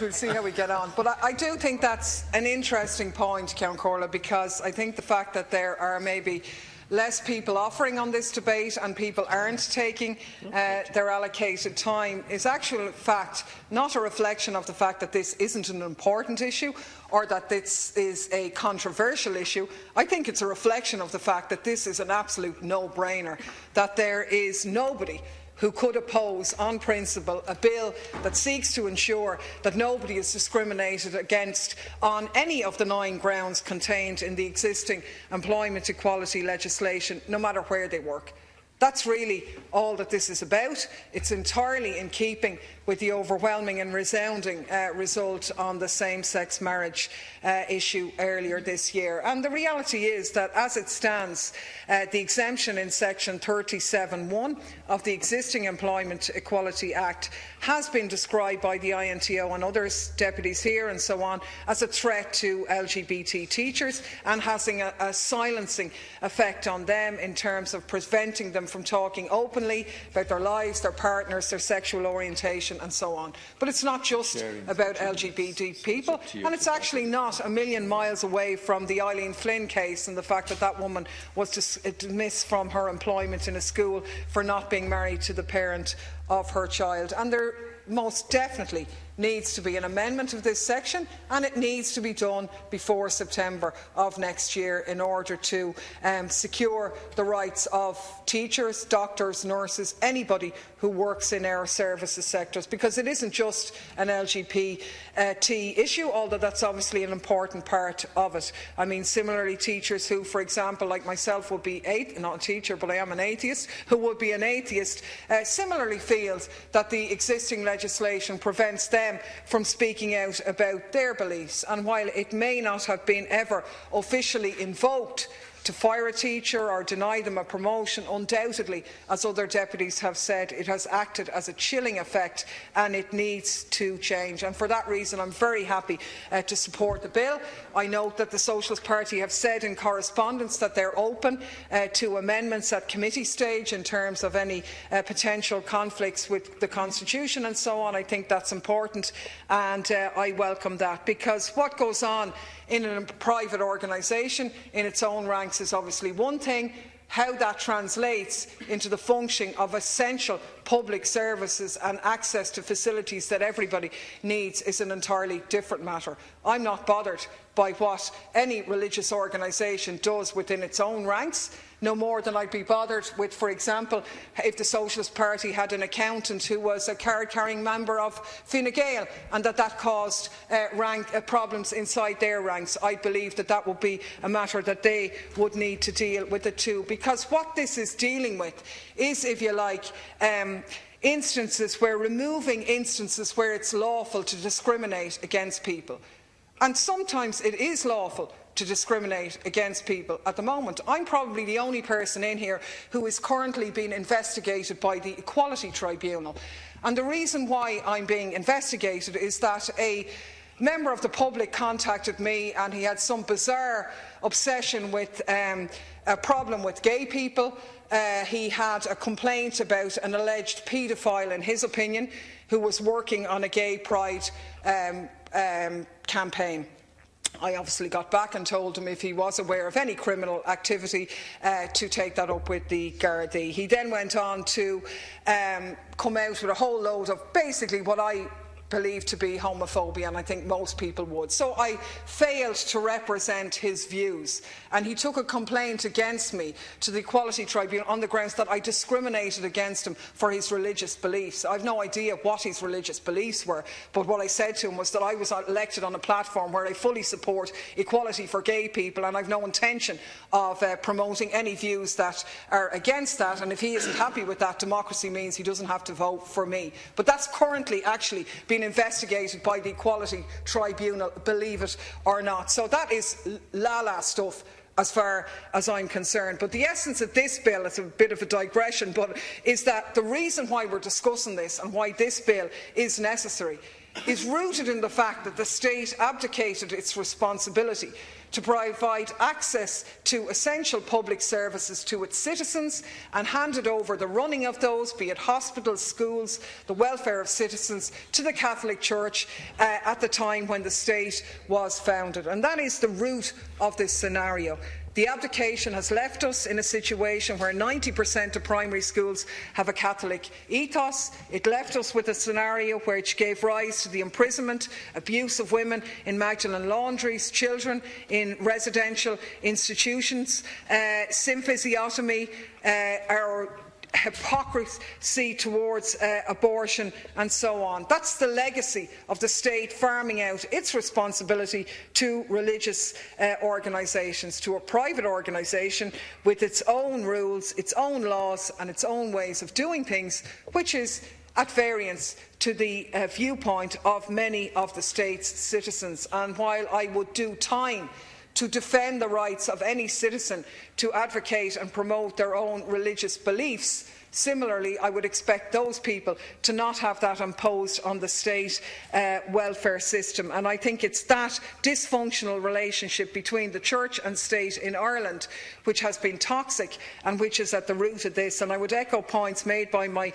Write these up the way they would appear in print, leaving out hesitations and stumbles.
We'll see how we get on. But I do think that's an interesting point, Count Corla, because I think the fact that there are maybe less people offering on this debate and people aren't taking their allocated time is actual fact not a reflection of the fact that this isn't an important issue or that this is a controversial issue. I think it's a reflection of the fact that this is an absolute no-brainer, that there is nobody who could oppose on principle a bill that seeks to ensure that nobody is discriminated against on any of the 9 grounds contained in the existing employment equality legislation, no matter where they work. That's really all that this is about. It's entirely in keeping with the overwhelming and resounding result on the same-sex marriage issue earlier this year. And the reality is that, as it stands, the exemption in section 37(1) of the existing Employment Equality Act has been described by the INTO and others, deputies here and so on, as a threat to LGBT teachers and having a silencing effect on them in terms of preventing them from talking openly about their lives, their partners, their sexual orientation and so on. But it's not just about LGBT people, and it's actually not a million miles away from the Eileen Flynn case and the fact that that woman was dismissed from her employment in a school for not being married to the parent of her child. And there most definitely needs to be an amendment of this section, and it needs to be done before September of next year in order to secure the rights of teachers, doctors, nurses, anybody who works in our services sectors, because it isn't just an LGBT issue, although that's obviously an important part of it. I mean, similarly, teachers who, for example, like myself, would be not a teacher, but I am an atheist, who would be an atheist, similarly feels that the existing legislation prevents them from speaking out about their beliefs. And while it may not have been ever officially invoked to fire a teacher or deny them a promotion, undoubtedly, as other deputies have said, it has acted as a chilling effect and it needs to change. And for that reason, I'm very happy to support the bill. I note that the Socialist Party have said in correspondence that they're open to amendments at committee stage in terms of any potential conflicts with the Constitution and so on. I think that's important, and I welcome that, because what goes on in a private organisation in its own ranks is obviously one thing. How that translates into the functioning of essential public services and access to facilities that everybody needs is an entirely different matter. I'm not bothered by what any religious organisation does within its own ranks, no more than I'd be bothered with, for example, if the Socialist Party had an accountant who was a card-carrying member of Fine Gael and that caused problems inside their ranks. I believe that that would be a matter that they would need to deal with it too, because what this is dealing with is, if you like, removing instances where it's lawful to discriminate against people. And sometimes it is lawful to discriminate against people. At the moment, I'm probably the only person in here who is currently being investigated by the Equality Tribunal. And the reason why I'm being investigated is that a member of the public contacted me and he had some bizarre obsession with a problem with gay people. He had a complaint about an alleged paedophile, in his opinion, who was working on a gay pride campaign. I obviously got back and told him if he was aware of any criminal activity to take that up with the Gardaí. He then went on to come out with a whole load of basically what I believe to be homophobia, and I think most people would. So I failed to represent his views, and he took a complaint against me to the Equality Tribunal on the grounds that I discriminated against him for his religious beliefs. I've no idea what his religious beliefs were, but what I said to him was that I was elected on a platform where I fully support equality for gay people, and I've no intention of promoting any views that are against that, and if he isn't happy with that, democracy means he doesn't have to vote for me. But that's currently actually being investigated by the Equality Tribunal, believe it or not. So that is la-la stuff as far as I'm concerned. But the essence of this bill, it's a bit of a digression, but is that the reason why we're discussing this and why this bill is necessary is rooted in the fact that the state abdicated its responsibility to provide access to essential public services to its citizens and handed over the running of those, be it hospitals, schools, the welfare of citizens, to the Catholic Church at the time when the state was founded. And that is the root of this scenario. The abdication has left us in a situation where 90% of primary schools have a Catholic ethos. It left us with a scenario which gave rise to the imprisonment, abuse of women in Magdalen laundries, children in residential institutions, symphysiotomy, our hypocrisy towards abortion and so on. That's the legacy of the state farming out its responsibility to religious organisations, to a private organisation with its own rules, its own laws and its own ways of doing things, which is at variance to the viewpoint of many of the state's citizens. And while I would do time to defend the rights of any citizen to advocate and promote their own religious beliefs, similarly, I would expect those people to not have that imposed on the state welfare system. And I think it's that dysfunctional relationship between the Church and state in Ireland which has been toxic and which is at the root of this. And I would echo points made by my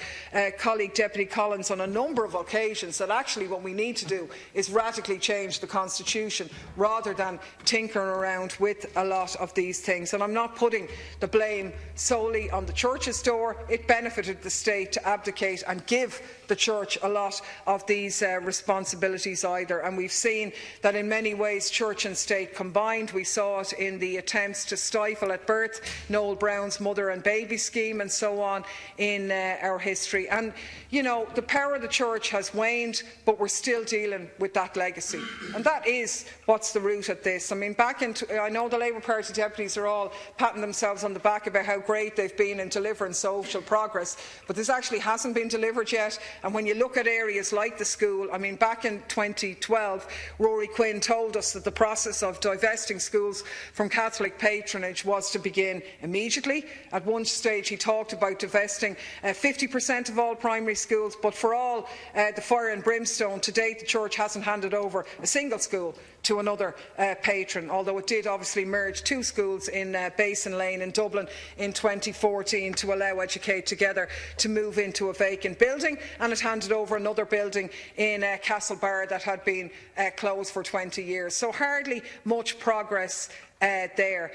colleague Deputy Collins on a number of occasions that actually what we need to do is radically change the Constitution rather than tinkering around with a lot of these things. And I'm not putting the blame solely on the Church's door. It benefited the state to abdicate and give the Church a lot of these responsibilities either. And we've seen that in many ways Church and state combined. We saw it in the attempts to stifle at birth Noel Brown's mother and baby scheme and so on in our history. And, you know, the power of the Church has waned, but we're still dealing with that legacy. And that is what's the root of this. I mean, I know the Labour Party deputies are all patting themselves on the back about how great they've been in delivering social progress, but this actually hasn't been delivered yet. And when you look at areas like the school, I mean, back in 2012, Rory Quinn told us that the process of divesting schools from Catholic patronage was to begin immediately. At one stage, he talked about divesting 50% of all primary schools, but for all the fire and brimstone, to date the Church hasn't handed over a single school to another patron, although it did obviously merge two schools in Basin Lane in Dublin in 2014 to allow Educate Together to move into a vacant building, and it handed over another building in Castlebar that had been closed for 20 years. So hardly much progress there.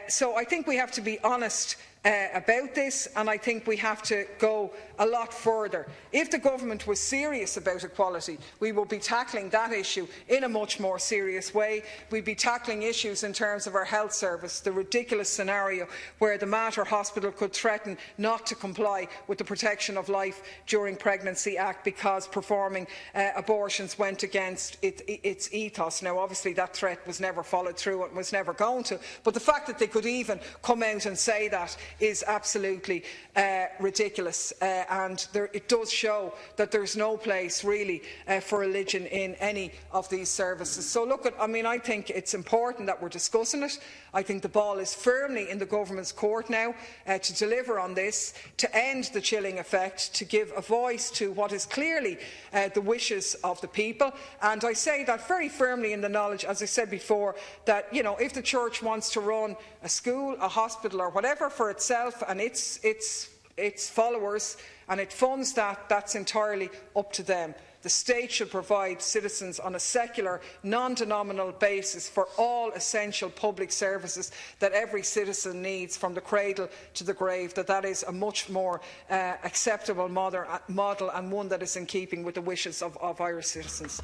So I think we have to be honest about this, and I think we have to go a lot further. If the government was serious about equality, we will be tackling that issue in a much more serious way. We'd be tackling issues in terms of our health service, the ridiculous scenario where the Mater Hospital could threaten not to comply with the Protection of Life During Pregnancy Act because performing abortions went against its ethos. Now, obviously that threat was never followed through and was never going to, but the fact that they could even come out and say that is absolutely ridiculous, and it does show that there's no place really for religion in any of these services. So look, I think it's important that we're discussing it. I think the ball is firmly in the government's court now to deliver on this, to end the chilling effect, to give a voice to what is clearly the wishes of the people. And I say that very firmly in the knowledge, as I said before, that if the Church wants to run a school, a hospital or whatever for itself and its followers, and it funds that, that's entirely up to them. The state should provide citizens on a secular, non-denominational basis for all essential public services that every citizen needs from the cradle to the grave. That is a much more acceptable model and one that is in keeping with the wishes of Irish citizens.